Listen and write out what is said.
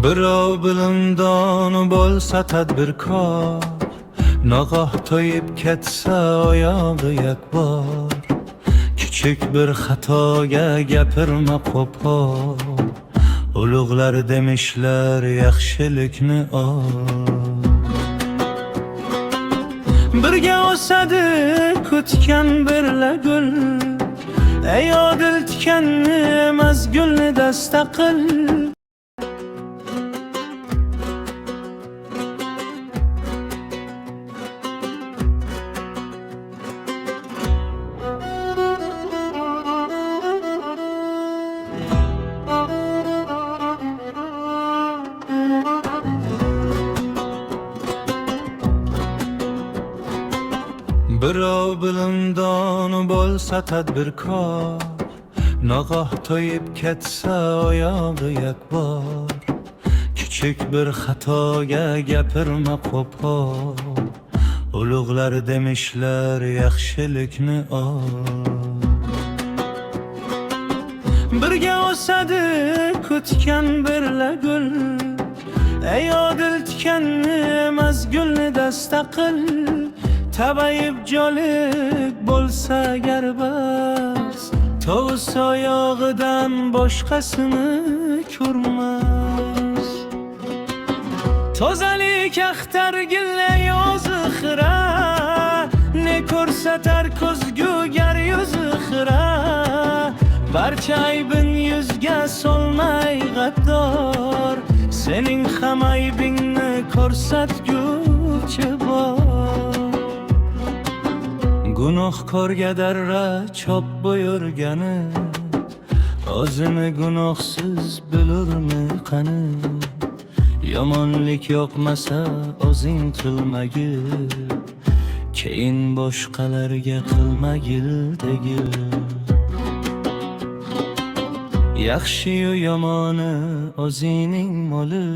Birov bilimdon bo'lsa tadbirkor, nogoh to'yib ketsa oyog'i yakbor. Kichik bir xatoga gapirma qo'pol, ulug'lar demishlar yaxshilikni ol. Birga o'sadi kutgan birla gul, ey odil tikanni emas gulni dasta qil. Birov bilimdon bo'lsa tadbirkor, nogoh to'yib ketsa oyog'i yakbor. Kichik bir xatoga gapirma qo'pol, ulug'lar demishlar yaxshilikni ol. Birga o'sadi kutgan birla gul, ey odil tikanni emas gulni dasta qil. Tabayib jolik bo'lsa agar bas, tovus oyog'idan boshqasini ko'rmas. Tozalik axtar gilla yozi xira, ne ko'rsatar ko'zgugar yuzi xira. Barcha aybin yuzga solmay gaddor, sening ham aybingni ko'rsatguchi bor. Gunohkorga darra chop buyurgani, o'zini gunohsiz bilurmi qani? Yomonlik yoqmasa o'zing qilmagil, keyin boshqalarga qilmagil degil. Yaxshi-yu yomoni o'zingning moli,